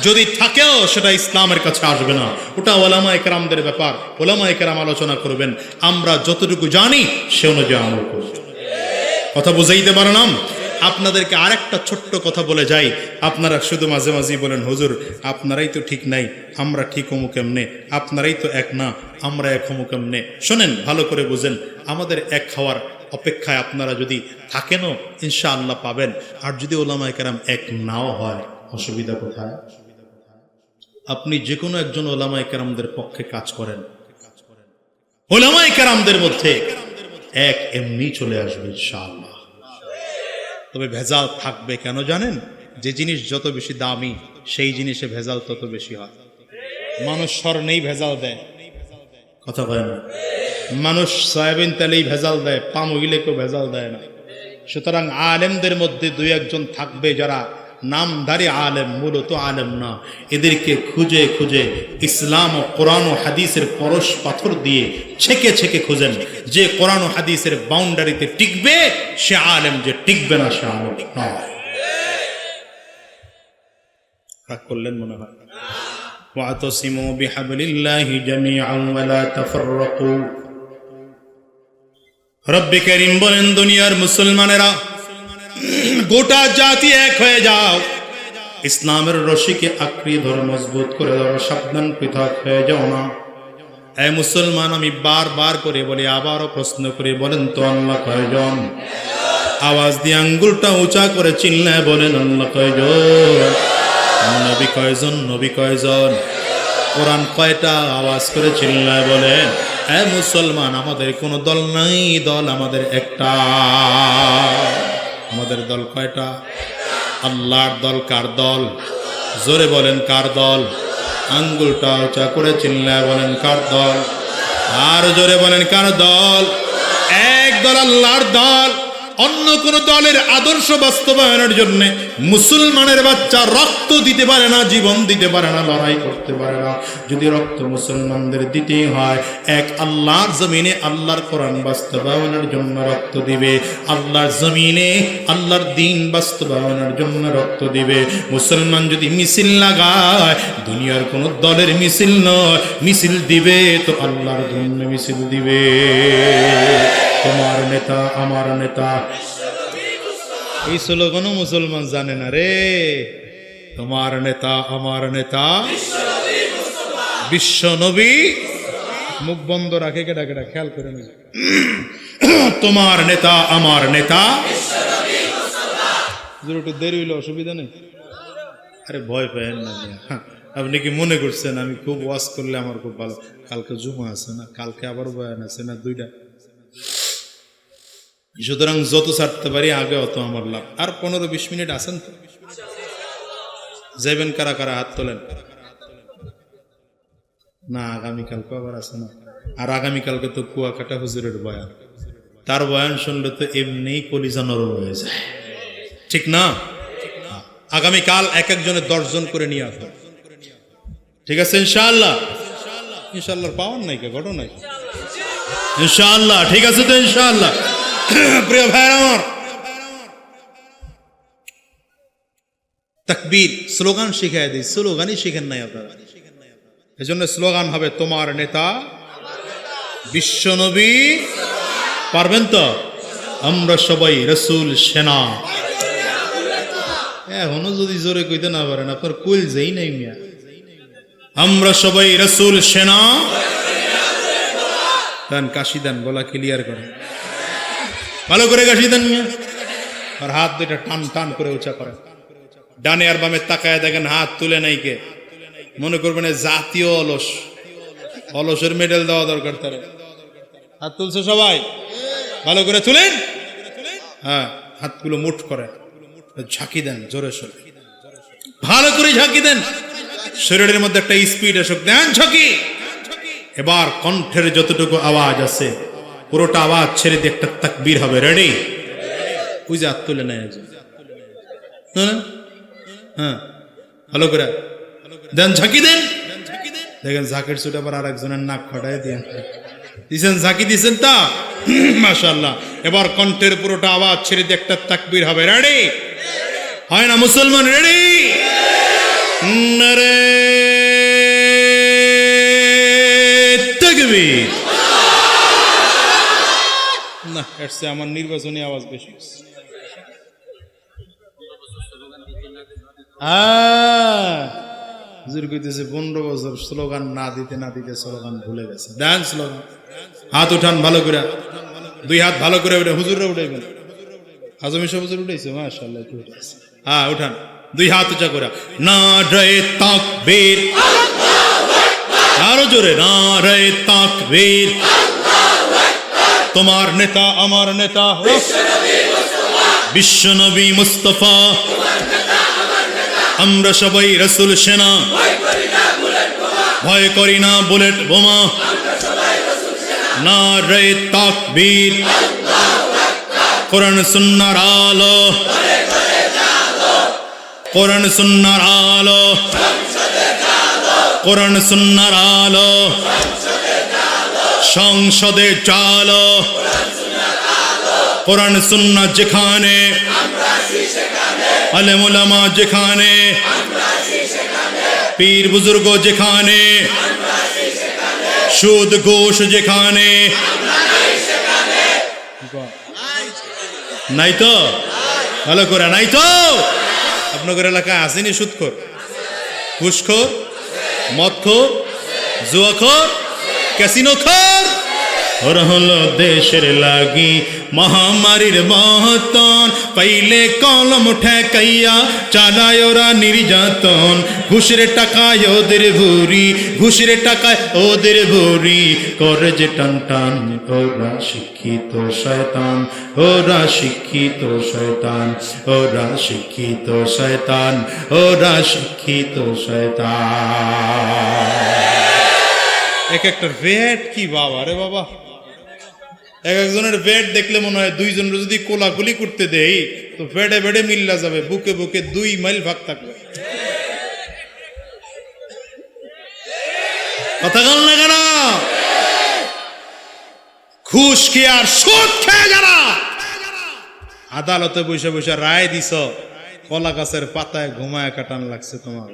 যদি থাকেও সেটা ইসলামের কাছে আসবে না। ওটা ওলামায়ে কেরামদের ব্যাপার, ওলামায়ে কেরাম আলোচনা করবেন, আমরা যতটুকু জানি সে অনুযায়ী আমল করব। কথা বুঝাইতে পারলাম? আপনাদেরকে আরেকটা ছোট্ট কথা বলে যাই। আপনারা শুধু মাঝে মাঝেই বলেন, হুজুর আপনারাই তো ঠিক নাই, আমরা ঠিক হমু কেমনে, আপনারাই তো এক না, আমরা এক হমু কেমনে। শোনেন, ভালো করে বুঝেন, আমাদের এক হওয়ার অপেক্ষায় আপনারা যদি থাকেনও ইনশাআল্লাহ পাবেন। আর যদি ওলামায়ে কেরাম এক নাও হয়, অসুবিধা কোথায়? আপনি যে কোনো একজন ওলামায়ে কেরামদের পক্ষে কাজ করেন, ওলামায়ে কেরামদের মধ্যে এক এমনি চলে আসবে ইনশাআল্লাহ। তবে ভেজাল থাকবে কেন জানেন? যে জিনিস যত বেশি দামি সেই জিনিসে ভেজাল তত বেশি হয়। মানুষ স্বর্ণেই ভেজাল দেয়, কথা বলে না। মানুষ সয়াবিন তেলেই ভেজাল দেয়, পাম অয়েলে কেউ ভেজাল দেয় না। সুতরাং আলেমদের মধ্যে 2-1 জন থাকবে যারা নামধারী আলেম, মূলত আলেম না। এদেরকে খুঁজে খুঁজে ইসলাম ও কোরআন ও হাদিসের পরশ পাথর দিয়ে ছেকে ছেকে খুঁজেন। যে কোরআন ও হাদিসের বাউন্ডারিতে টিকবে সে আলেম, যে টিকবে না সে আলেম নয়। রাগ করলেন মনে হয়। ওয়াতাসিমু বিহাবলিল্লাহি জামিআন ওয়া লা তাফাররাকু। রব্বে কারীম বলেন, দুনিয়ার মুসলমানেরা গোটা জাতি এক হয়ে যাও, ইসলামের রশিকে আঁকড়িয়ে ধরো, মজবুত করে ধরো, সাবধান, পৃথক হয়ে যাও না। এই মুসলমান, আমি বারবার করে বলি, আবারও প্রশ্ন করে বলেন তো আল্লাহ কয়জন? আওয়াজ দিয়ে আঙ্গুলটা উঁচা করে চিল্লায় বলেন আল্লাহ কয়জন? নবী কয়জন? নবী কয়জন? কোরআন কয়টা? আওয়াজ করে চিল্লায় বলেন। হ্যাঁ মুসলমান, আমাদের কোনো দল নাই, দল আমাদের একটা। আমাদের দল কয়টা? আল্লাহর দল। কার দল? জোরে বলেন কার দল? আঙ্গুলটা উঁচা করে চিল্লায় বলেন কার দল? আর জোরে বলেন কার দল? এক দল, আল্লাহর দল। অন্য কোন দলের আদর্শ বাস্তবায়নের জন্য মুসলমানের বাচ্চা রক্ত দিতে পারে না, জীবন দিতে পারে না, লড়াই করতে পারে না। যদি রক্ত মুসলমানদের দিতে হয়, এক আল্লাহর জমিনে আল্লাহর কোরআন বাস্তবায়নের জন্য রক্ত দিবে, আল্লাহর জমিনে আল্লাহর দ্বীন বাস্তবায়নের জন্য রক্ত দিবে। মুসলমান যদি মিছিল লাগায়, দুনিয়ার কোন দলের মিছিল নয়, মিছিল দিবে তো আল্লাহর জন্য মিছিল দিবে। তোমার নেতা আমার নেতা, এই স্লোগানও মুসলমান জানে না রে। তোমার নেতা আমার নেতা বিশ্ব নবী। মুখ বন্ধ রাখে কেডা কেডা, খেয়াল করে নি। তোমার নেতা আমার নেতা, একটু দেরি হইলে অসুবিধা নেই। আরে ভয় পেয়েন না, আপনি কি মনে করছেন আমি খুব ওয়াজ করলে আমার খুব ভালো? কালকে জুমা আছে না, কালকে আবার বয়ান আছে না, দুইটা। সুতরাং যত ছাড়তে পারি আগে অত আমার লাভ। আর 15-20 মিনিট আছেন তো, যাইবেন কারা কারা? হাত তোলেন। না, আগামীকালকে আবার আছে না। আর আগামীকালকে তো কুয়াকাটা হুজুরের বয়ান, তার বয়ান শুনলে তো এমনি কলিজা নরম হয়ে যায়, ঠিক না? আগামীকাল এক একজনের 10 জন করে নিয়ে আসবেন, ঠিক আছে? ইনশাআল্লাহ। ইনশাআল্লাহর পাওয়ার নাই কে, ঘটনা নাই ইনশাআল্লাহ, ঠিক আছে তো? ইনশাআল্লাহ। প্রিয় ভাই আমার, তাকবীর স্লোগান শিখাই দিই, স্লোগানই শিখেন নাই আপনারা। এই জন্য স্লোগান হবে তোমার নেতা বিশ্বনবী। পারবেন তো? আমরা সবাই রাসূল সেনা। এখনো যদি জোরে কইতে না পারেন, আপনার কুল যেই নাই মিয়া। আমরা সবাই রাসূল সেনা। দেন কাশি দেন, গলা ক্লিয়ার করেন, ভালো করে কাশি দেন মিয়া। আর হাত দুইটা টান টান করে উঁচা করেন। ডানে আর বামে তাকায় দেখেন, হাত তুলে নাই কে। মনে করবেন জাতীয় অলস, অলসের মেডেল দেওয়া দরকার তার। হাত তুলছে সবাই? ভালো করে তুলেন। হ্যাঁ, হাতগুলো মুঠ করে ঝাঁকি দেন, জোরে সোরে ভালো করে ঝাঁকি দেন। শরীরের মধ্যে একটা স্পিড আসুক, দেন ঝাঁকি। এবার কণ্ঠের যতটুকু আওয়াজ আছে পুরোটা আওয়াজ ছেড়ে দিয়ে একটা তাকবীর হবে। রেডি? ওই যে হাত তুলে নেয়, হ্যাঁ ভালো করে দেন, ঝাঁকি দেন। দেখেন ঝাঁকির ছুটে আবার আর একজনের নাক ফাটাই দিয়ে দিয়েছেন, ঝাঁকি দিয়েছেন তা মাশাআল্লাহ। এবার কণ্ঠের পুরোটা আওয়াজ ছেড়ে দিয়ে একটা তাকবীর হবে। রেডি? হয় না মুসলমান? রেডি? নারে তাকবীর। না, এসে আমার নির্বাচনী আওয়াজ বেশি। হুজুর কইতেছে 15 বছর স্লোগান না দিতে না দিতে স্লোগান ভুলে গেছে। দেন স্লোগান। হাত উঠান ভালো করে, দুই হাত ভালো করে উঠে, হুজুররা উঠাইবেন। আজমি সাহেব হুজুর উঠাইছে, মাশাআল্লাহ একটু উঠাইছে। হ্যাঁ উঠান, দুই হাত উঁচা করে। নারে তাকবীর, আরো জোরে নারে তাকবীর। তোমার নেতা আমার নেতা বিশ্বনবী মুস্তাফা। আমরা সবাই রাসূল সেনা, ভয় করি না বুলেট বোমা। নারে তাকবীর, কোরআন সুন্নাহর আলো, কোরআন সুন্নাহর আলো, কোরআন সুন্নাহর আলো সংসদে চালো। কোরআন সুন্নাহ যেখানে, আলেম ওলামা যেখানে, পীর বুজুর্গ যেখানে, সুদ ঘুষ যেখানে, নাই তো? ভালো করে নাই তো? আপনাদের এলাকায় আসেনি সুদখোর, ঘুষখোর, মদখোর, জুয়াখোর, ক্যাসিনোখোর? ওরা হলো দেশের লাগি মহামারীর মহতন, পাইলে কলম ঠেকাইয়া চালায় ওরা নির্যাতন। ঘুষের টাকায় ওদের ভুরি, ঘুষের টাকায় ওদের ভুরি, করে যে টান টান। ওরা শিক্ষিত শয়তান, ওরা শিক্ষিত শয়তান, ওরা শিক্ষিত শয়তান, ওরা শিক্ষিত শয়তান। এক একটা ভেট কি বাবা রে বাবা, এক একজনের ভেট দেখলে মনে হয় দুইজনের যদি কোলাকুলি করতে দেই তো ভেড়ে ভেড়ে মিল্লা যাবে, বুকে বুকে 2 মাইল ভাগ থাকবে। কথা বল না কেন? ঘুষ খেয়ে আর সুদ খেয়ে যারা আদালতে বসে বসে রায় দিছ, কলা গাছের পাতায় ঘুমায় কাটান লাগছে তোমার।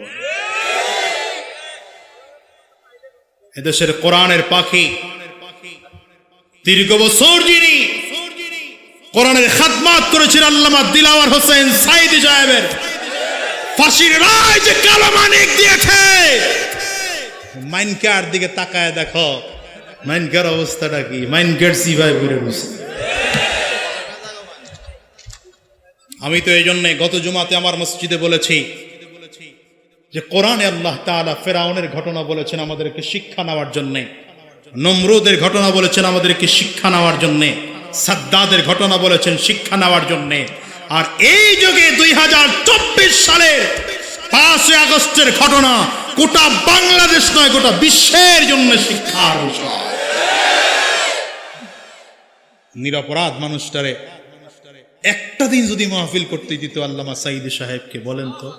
এদেশের কোরআনের পাখি, দীর্ঘ বছর যিনি কোরআনের খাদমাত করেছেন আল্লামা দিলাওয়ার হোসেন সাইদি সাহেবের ফাঁসির রায় যে কালো মানিক দিয়েছে, মাইনকার দিকে তাকায় দেখো মাইনকার অবস্থাটা কি। মাইনকার সিভাই ঘুরে বসে। আমি তো এই জন্য গত জুমাতে আমার মসজিদে বলেছি যে কোরআনে আল্লাহ তাআলা ফেরাউনের ঘটনা বলেছেন আমাদেরকে শিক্ষা নেওয়ার জন্যে, নমরুদের ঘটনা বলেছেন আমাদেরকে শিক্ষা নেওয়ার জন্যে, সাদ্দাদের ঘটনা বলেছেন শিক্ষা নেওয়ার জন্যে। আর এই যুগে 2024 সালের 5 আগস্টের ঘটনা গোটা বাংলাদেশ নয় গোটা বিশ্বের জন্য শিক্ষার বিষয়। নিরপরাধ মানুষটারে একটা দিন যদি মাহফিল করতে দিত আল্লামা সাইদি সাহেবকে, বলেন তো?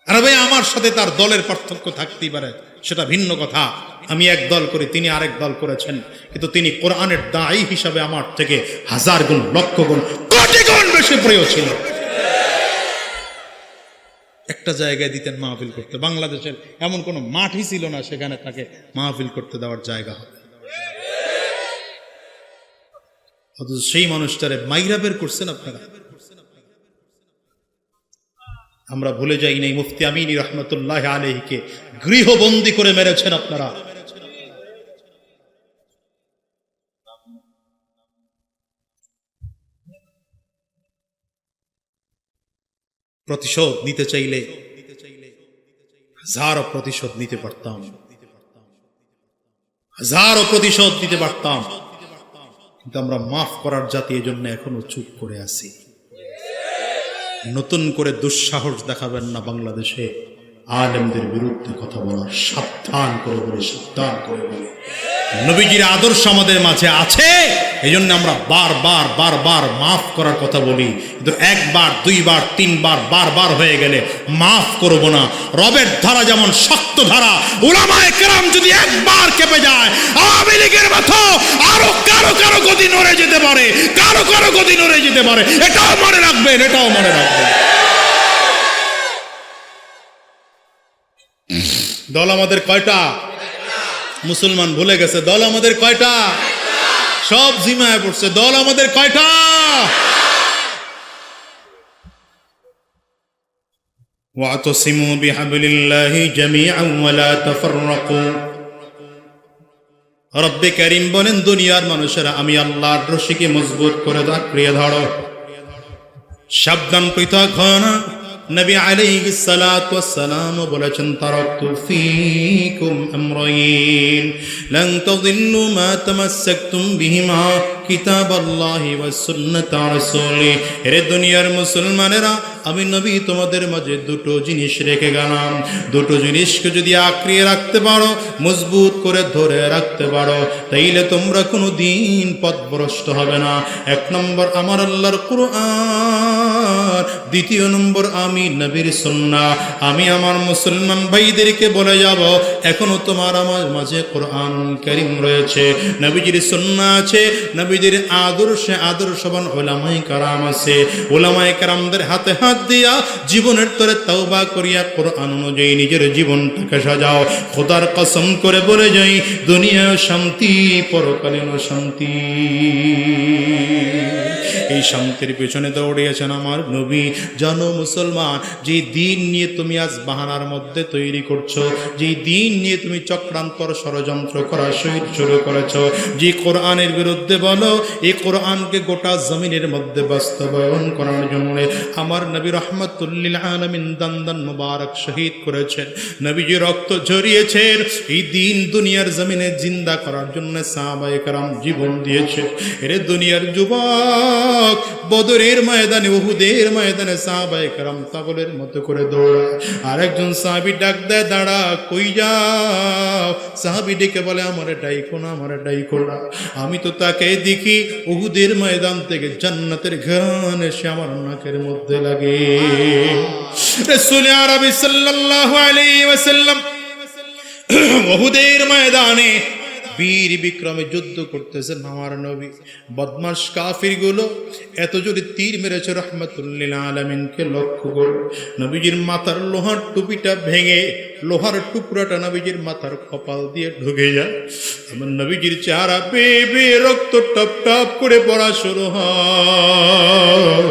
আরে ভাই, আমার সাথে তার দলের পার্থক্য থাকতেই পারে, সেটা ভিন্ন কথা। আমি এক দল করি, তিনি আরেক দল করেছেন, কিন্তু তিনি কোরআনের দায়ী হিসাবে আমার থেকে 1000 গুণ, লক্ষ গুণ, কোটি গুণ বেশি প্রিয় ছিল। একটা জায়গায় দিতেন মাহফিল করতে, বাংলাদেশের এমন কোন মাঠই ছিল না সেখানে তাকে মাহফিল করতে দেওয়ার জায়গা হবে। অথচ সেই মানুষটারে মাইরা বের করছেন আপনারা। আমরা ভুলে যাই নাই মুফতি আমিনী রহমতুল্লাহ আলাইহিকে গৃহবন্দী করে মেরেছেন আপনারা। প্রতিশোধ নিতে চাইলে হাজারো প্রতিশোধ নিতে পারতাম, হাজারো প্রতিশোধ নিতে পারতাম, কিন্তু আমরা মাফ করার জাতি এজন্য এখনো চুপ করে আছি। নতুন করে দুঃসাহস দেখাবেন না বাংলাদেশে আলেমদের বিরুদ্ধে কথা বলার। সাবধান করে বলে, সাবধান করে বলে। নবীজির আদর্শ আমাদের মাঝে আছে, এই জন্য আমরা বারবার বারবার মাফ করার কথা বলি, কিন্তু একবার, দুইবার, তিনবার, বারবার হয়ে গেলে মাফ করব না। রবের ধারা যেমন শক্ত ধারা, উলামায়ে কেরাম যদি একবার কেঁপে যায়, আওয়ামী লীগের মতো আরো কারো কারো গদি নড়ে যেতে পারে, কারো কারো গদি নড়ে যেতে পারে। এটাও মনে রাখবেন, এটাও মনে রাখবেন। দল আমাদের কয়টা? মুসলমান ভুলে গেছে দল আমাদের কয়টা? সব জিমায় পড়ছে। দল আমাদের কয়টা? ওয়াতাসিমু বিহাবলিল্লাহি জামিআন ওয়া লা তাফাররাকু। রব্বে কারীম বলেন, দুনিয়ার মানুষেরা আমি আল্লাহর রশিকে মজবুত করে আঁকড়িয়ে ধরো, সাবধান পৃথক হও না। নবী আলাইহিস সালাতু ওয়াস সালাম বলেছেন, তারাকতু ফীকুম আমরাইন লান তাযিল্লু মা তামাসসাকতুম বিহিমা কিতাবাল্লাহি ওয়াস সুন্নাতা রাসূলি। হে দুনিয়ার মুসলমানেরা, আমি নবী তোমাদের মাঝে দুটো জিনিস রেখে গেলাম। দুটো জিনিসকে যদি আঁকড়িয়ে রাখতে পারো, মজবুত করে ধরে রাখতে পারো, তাইলে তোমরা কোনো দিন পথভ্রষ্ট হবে না। এক নম্বর আমার আল্লাহর কুরআন, আমার, দ্বিতীয় নম্বর আমি নবীর সুন্নাহ। আমি আমার মুসলমান ভাইদেরকে বলে যাব, এখনো তোমার আমার মাঝে কোরআন কারীম রয়েছে, নবীজির সুন্নাহ আছে, নবীজির আদর্শে আদর্শবান উলামায়ে কেরাম আছে। উলামায়ে কেরামদের হাতে হাত দিয়া জীবনের তরে তওবা করিয়া কোরআন অনুযায়ী নিজের জীবনটাকে সাজাও। খোদার কসম করে বলে যাই, দুনিয়া শান্তি, পরকালীন শান্তি। এই শান্তির পেছনে দৌড়িয়েছেন আমার নবী। জানো মুসলমান, যে দিন নিয়ে তুমি আজ বাহানার মধ্যে তৈরি করছো, যে দিন নিয়ে তুমি চক্রান্তর ষড়যন্ত্র করা শুরু করেছো, যে কোরআনের বিরুদ্ধে বলো, এই কোরআনকে গোটা জমিনের মধ্যে বাস্তবায়ন করার জন্য আমার নবী রাহমাতুল লিল আলামিন দান মুবারক শহীদ করেছেন, নবীজি রক্ত ঝরিয়েছেন। এই দিন দুনিয়ার জমিনে জিন্দা করার জন্য সাহাবায়ে কেরাম জীবন দিয়েছে। এরে দুনিয়ার যুবক, বদরের ময়দানে, উহুদের ময়দানে সাহাবায়ে কেরাম পাগলের মতো করে দৌড়ায়। আরেকজন সাহাবী ডাক দেয়, দাঁড়া, কই যাও? সাহাবী ডেকে বলে, আমারে ডাইকো না, আমারে ডাইকো না। আমি তো তাকে দেখি উহুদের ময়দান থেকে জান্নাতের ঘ্রাণ এসে আমার নাকের মধ্যে লাগে। রাসূল আরবি সাল্লাল্লাহু আলাইহি ওয়াসাল্লাম উহুদের ময়দানে বীর বিক্রমে যুদ্ধ করতেছেন আমার নবী। বদমাশ কাফির গুলো এত জোরে তীর মেরেছে রাহমাতুল লিল আলামিনকে লক্ষ্য করে। নবীজির মাথার লোহার টুপিটা ভেঙে লোহার টুকরাটা নবীজির মাথার কপাল দিয়ে ঢুকে যায়। আমার নবীজির চেহারা বেয়ে বেয়ে রক্ত টপ টপ করে পড়া শুরু হয়।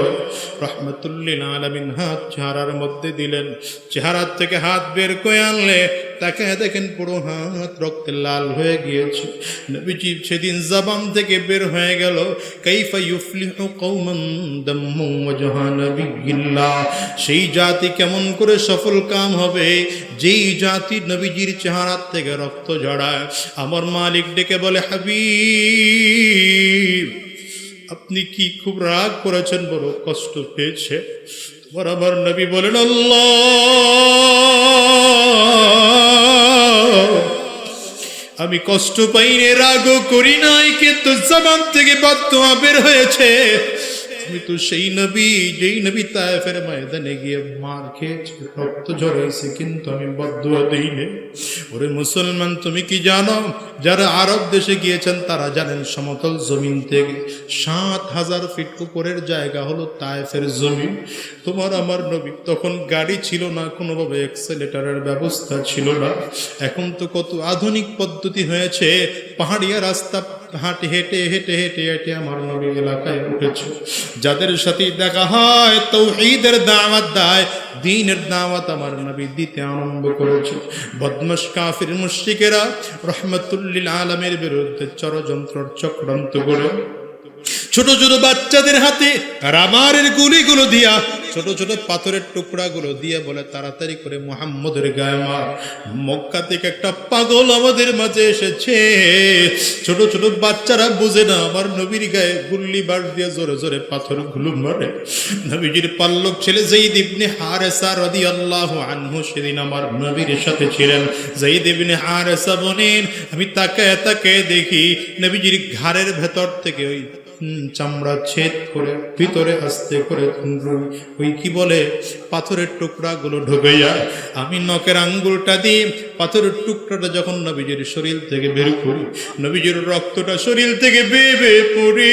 রাহমাতুল লিল আলামিন হাত চেহারার মধ্যে দিলেন, চেহারার থেকে হাত বের করে আনলে তাকে দেখেন পুরো হাত রক্তে লাল হয়ে গিয়েছে। নবীজি সেদিন জবান থেকে বের হয়ে গেল, কাইফা ইউফলিহু কওমান দাম্মু ওয়াজহা নবিয়্যিল্লাহ। সেই জাতি কেমন করে সফল কাম হবে যেই জাতি নবীজির চেহারা থেকে রক্ত ঝরায়। আমার মালিক ডেকে বলে, হাবিব, আপনি কি খুব রাগ করেছেন, বড় কষ্ট পেয়েছে? বরাবর নবী বলেন, আল্লাহ, আমি কষ্ট পাইনি, রাগও করি নাই, কিন্তু জবান থেকে বদদুয়া বের হয়েছে। আমি তো সেই নবী, যেই নবী তায়েফের ময়দানে গিয়ে মার খেয়েছে, রক্ত ঝরেছে, কিন্তু আমি বদদুয়া দেইনি। ওরে মুসলমান, তুমি কি জানো, যারা আরব দেশে গিয়েছেন তারা জানেন সমতল জমিন থেকে ৭,০০০ ফিট উপরের জায়গা হলো তায়েফের জমিন। তোমার আমার নবী তখন গাড়ি ছিল না, কোনোভাবে এক্সেলেটারের ব্যবস্থা ছিল না। এখন তো কত আধুনিক পদ্ধতি হয়েছে, পাহাড়িয়া রাস্তা হাঁটে হেঁটে হেঁটে হেঁটে হেঁটে আমার নবী এলাকায় উঠেছে। যাদের সাথে দেখা হয় তাওহীদের দাওয়াত দেয়, দ্বীনের দাওয়াত আমার নবী দিতে আরম্ভ করেছে। বদমাশ কাফির মুশরিকেরা রাহমাতুল লিল আলামিনের বিরুদ্ধে ষড়যন্ত্র চক্রান্ত করে ছোট ছোট বাচ্চাদের হাতে রামারের গুলিগুলো দিয়া, ছোট ছোট পাথরের টুকরাগুলো দিয়ে বলে, তাড়াতাড়ি করে মুহাম্মদের গায়ে মার। মক্কা থেকে একটা পাগল আমাদের মাঝে এসেছে। ছোট ছোট বাচ্চারা বুঝে না, আমার নবীর গায়ে গুল্লি বার দিয়ে জোরে জোরে পাথরগুলো মারে। নবীজির পাল্লক ছেলে যায়েদ ইবনে হারেসা রাদিয়াল্লাহু আনহু সেদিন আমার নবীর সাথে ছিলেন। যায়েদ ইবনে হারেসা বলেন, আমি তাকায় তাকায় দেখি নবীজির ঘাড়ের ভেতর থেকে ওই চামড়া ছেদ করে ভিতরে আস্তে করে ওই কি বলে পাথরের টুকরাগুলো ঢুকে যায়। আমি নখের আঙ্গুলটা দিয়ে পাথরের টুকরাটা যখন নবীজির শরীর থেকে বের করি, নবীজির রক্তটা শরীর থেকে বেয়ে বেয়ে পড়ে।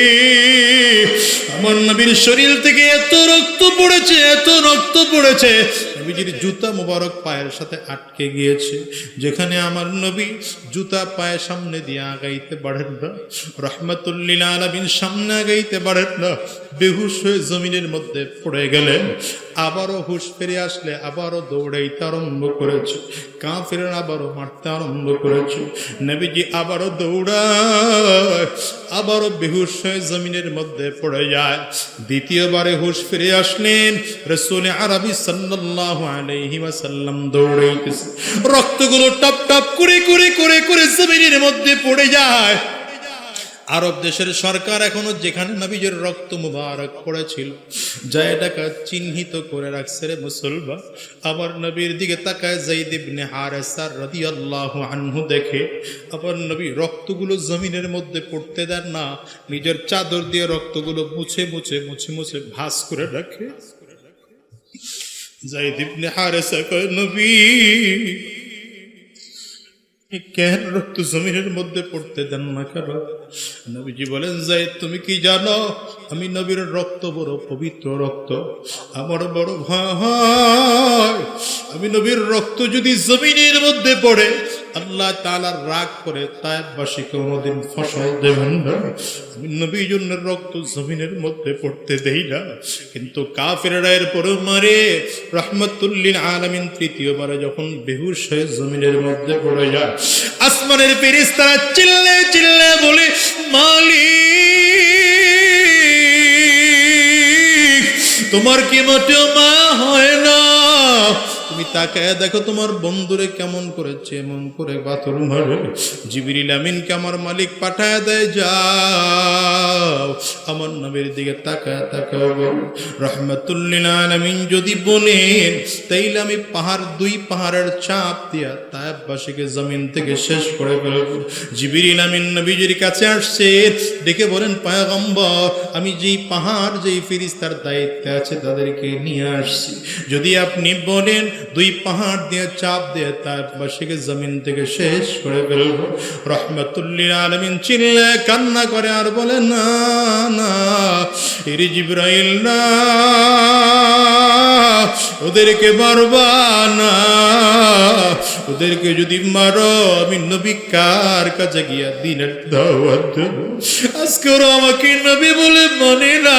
আমার নবীর শরীর থেকে এত রক্ত পড়েছে, এত রক্ত পড়েছে, নবীজির জুতা মুবারক পায়ের সাথে আটকে গিয়েছে। যেখানে আমার নবী জুতা পায়ের সামনে দিয়ে আগাইতে পারেন না, রাহমাতুল লিল আলামিন সামনে আগাইতে পারেন না, বেহুশ হয়ে জমিনের মধ্যে পড়ে গেলেন। আবারও হুশ ফিরে আসলে আবারও দৌড়াইতে আরম্ভ করেছে, কাফিররা আবারও মারতে আরম্ভ করেছে। নবীজি আবারও দৌড়ায়, আবারও বেহুশ হয়ে জমিনের মধ্যে পড়ে যায়। দ্বিতীয়বারে হুশ ফিরে আসলেন, রাসূল আরবি সাল্লাল্লাহু আলাইহি ওয়াসাল্লাম দৌড়াইতেছে, রক্তগুলো টপ টপ করে করে করে করে জমিনের মধ্যে পড়ে যায়। আরব দেশের সরকার এখনো যেখানে নবীজির রক্ত মুবারক পড়েছিল যা এটাকে চিহ্নিত করে রাখছে রে মুসলমান। আমার নবীর দিকে তাকায় যায়েদ ইবনে হারেসা রাদিয়াল্লাহু আনহু দেখে আমার নবী রক্তগুলো জমিনের মধ্যে পড়তে দেন না, নিজের চাদর দিয়ে রক্তগুলো মুছে মুছে মুছে মুছে ভাঁজ করে রাখে। যায়েদ ইবনে হারেসা কয়, নবী কেন রক্ত জমিনের মধ্যে পড়তে দেন না কেন? নবীজি বলেন, যায়েদ তুমি কি জানো আমি নবীর রক্ত বড় পবিত্র রক্ত, আমার বড় ভয় আমি নবীর রক্ত যদি জমিনের মধ্যে পড়ে আল্লাহ তাআলা রাগ করে তায়েফবাসীকে কোনোদিন ফসল দেবেন না। আমি নবীর জন্য রক্ত জমিনের মধ্যে পড়তে দেই না। কিন্তু কাফেররা এর পরে মারে রাহমাতুল লিল আলামিন তৃতীয়বারে যখন বেহুশ হয়ে জমিনের মধ্যে পড়ে যায়, আসমানের ফেরেশতারা চিল্লে চিল্লে বলে, মালিক তোমার কি মোটেও মায়া হয় না? তুমি তাকায় দেখো তোমার বন্ধুরে কেমন করেছে, এমন করে পাথর মারে। জিবরিল আমিনকে আমার মালিক পাঠায় দেয়, যাও আমার নবীর দিকে তাকায় তাকায় রাহমাতুল লিল আলামিন যদি বলেন তাইলে আমি দুই পাহাড়ের চাপ দিয়া তায়েফবাসীকে জমিন থেকে শেষ করে ফেলবো। জিবরিল আমিন নবীজির কাছে আসছে, ডেকে বলেন, পয়গম্বর আমি যেই পাহাড় যেই ফেরেশতার দায়িত্বে আছে তাদেরকে নিয়ে আসছি, যদি আপনি বলেন দুই পাহাড় দিয়ে চাপ দিয়ে তায়েফবাসীকে জমিন থেকে শেষ করে ফেলবো। রাহমাতুল লিল আলামিন চিল্লে কান্না করে আর বলে, না না এরে জিবরাইল না, ওদেরকে মারবা না, ওদেরকে যদি মারো আমি নবী কার কাছে গিয়া দিনের দাওয়াত দেব? আজকে ওরা আমাকে নবী বলে মানে না,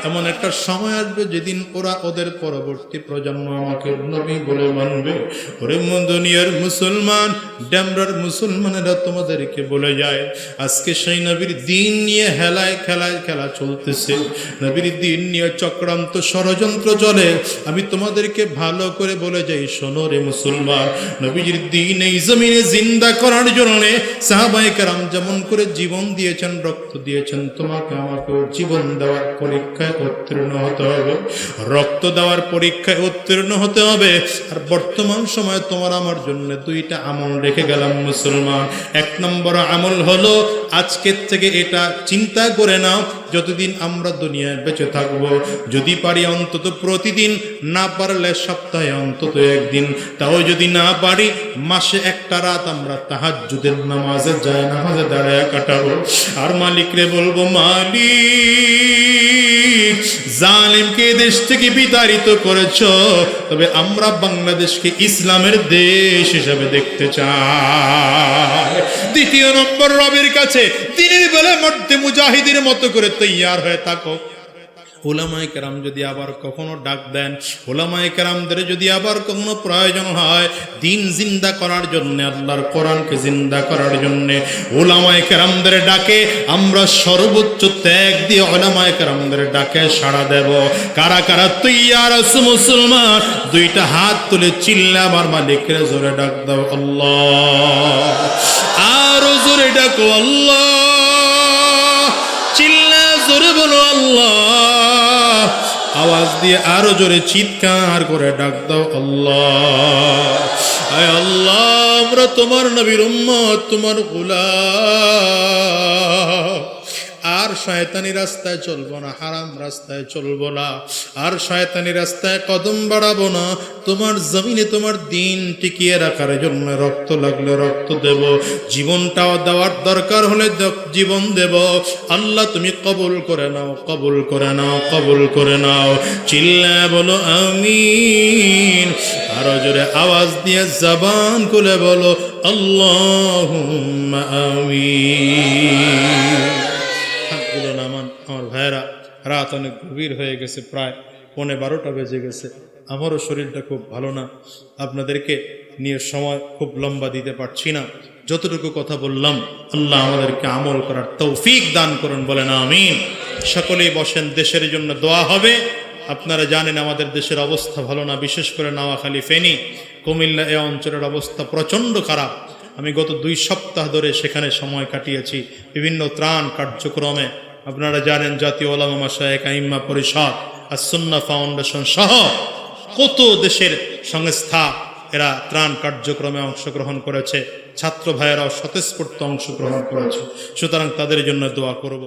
এমন একটা সময় আসবে যেদিন ওরা ওদের পরবর্তী প্রজন্ম আমাকে নবী বলে মানবে। ওরে দুনিয়ার মুসলমান ড্যামরার মুসলমানেরা তোমাদেরকে বলে যায় আজকে সেই নবীর দিন নিয়ে হেলায় খেলায় খেলা চলতেছে, নবীর দিন নিয়ে চক্রান্ত ষড়যন্ত্র চলে। আমি তোমাদেরকে ভালো করে বলে যাই, শোনো রে মুসলমান, নবীজির দিন এই জমিনে জিন্দা করার জন্য সাহাবায়ে কেরাম যেমন করে জীবন দিয়েছেন, রক্ত দিয়েছেন, তোমাকে আমাকে জীবন দেওয়ার পরীক্ষায় উত্তীর্ণ হতে হবে, রক্ত দেওয়ার পরীক্ষায় উত্তীর্ণ হতে হবে। আর বর্তমান সময়ে তোমার আমার জন্য দুইটা আমল রেখে গেলাম মুসলমান। এক নম্বর আমল হলো আজকের থেকে এটা চিন্তা করে নাও, যতদিন আমরা দুনিয়ায় বেঁচে থাকবো যদি পারি অন্তত প্রতিদিন, না পারলে সপ্তাহে অন্তত একদিন, তাও যদি না পারি মাসে একটা রাত আমরা তাহাজ্জুদের নামাজে যায় নামাজে দাঁড়ায় কাটাবো। আর মালিকরে বলবো, মালিক জালিমকে দেশ থেকে বিতাড়িত করেছো, তবে আমরা বাংলাদেশকে ইসলামের দেশ হিসেবে দেখতে চাই। দ্বিতীয় নম্বর, রবের কাছে দিনের বেলা মধ্যে মুজাহিদের মতো করে তৈয়ার হয়ে থাকো। উলামায়ে কেরাম যদি আবার কখনো ডাক দেন, উলামায়ে কেরামদের যদি আবার কখনো প্রয়োজন হয় দিন জিন্দা করার জন্য, আল্লাহর কোরআনকে জিন্দা করার জন্য, উলামায়ে কেরামদের ডাকে আমরা সর্বোচ্চ ত্যাগ দিয়ে উলামায়ে কেরামদের ডাকে সাড়া দেব। কারা কারা তৈয়ার আছো মুসলমান? দুইটা হাত তুলে চিল্লা আমার মালিকের জোরে ডাক দাও, আল্লাহ। আরো জোরে ডাকো, আল্লাহ। চিল্লা জোরে বলো, আল্লাহ। আওয়াজ দিয়ে আরো জোরে চিৎকার করে ডাক দাও, আল্লাহ। আয় আল্লাহ, আমরা তোমার নবীর উম্মত, তোমার গোলাম। আর শয়তানি রাস্তায় চলবো না, হারাম রাস্তায় চলবো না, আর শয়তানি রাস্তায় কদম বাড়াবো না। তোমার জমিনে তোমার দিন টিকিয়ে রাখার জন্য রক্ত লাগলে রক্ত দেব, জীবনটাও দেওয়ার দরকার হলে জীবন দেব। আল্লাহ তুমি কবুল করে নাও, কবুল করে নাও, কবুল করে নাও। চিল্লা বলো আমিন। আরো জোরে আওয়াজ দিয়ে জবান খুলে বলো আল্লাহুম্মা আমিন। আমার ভাইরা, রাত অনেক গভীর হয়ে গেছে, প্রায় 11:15 বেজে গেছে। আমারও শরীরটা খুব ভালো না, আপনাদেরকে নিয়ে সময় খুব লম্বা দিতে পারছি না। যতটুকু কথা বললাম আল্লাহ আমাদেরকে আমল করার তৌফিক দান করুন, বলেন আমিন। সকলেই বসেন, দেশের জন্য দোয়া হবে। আপনারা জানেন আমাদের দেশের অবস্থা ভালো না, বিশেষ করে নোয়াখালী, ফেনী, কুমিল্লা এই অঞ্চলের অবস্থা প্রচণ্ড খারাপ। আমি গত 2 সপ্তাহ ধরে সেখানে সময় কাটিয়েছি বিভিন্ন ত্রাণ কার্যক্রমে। আপনারা জানেন জাতীয় উলামা মাশায়েখ আইম্মা পরিষদ, আস-সুন্নাহ ফাউন্ডেশন সহ কত দেশের সংস্থা এরা ত্রাণ কার্যক্রমে অংশগ্রহণ করেছে, ছাত্র ভাইয়েরাও স্বতঃস্ফূর্ত অংশগ্রহণ করেছে। সুতরাং তাদের জন্য দোয়া করব।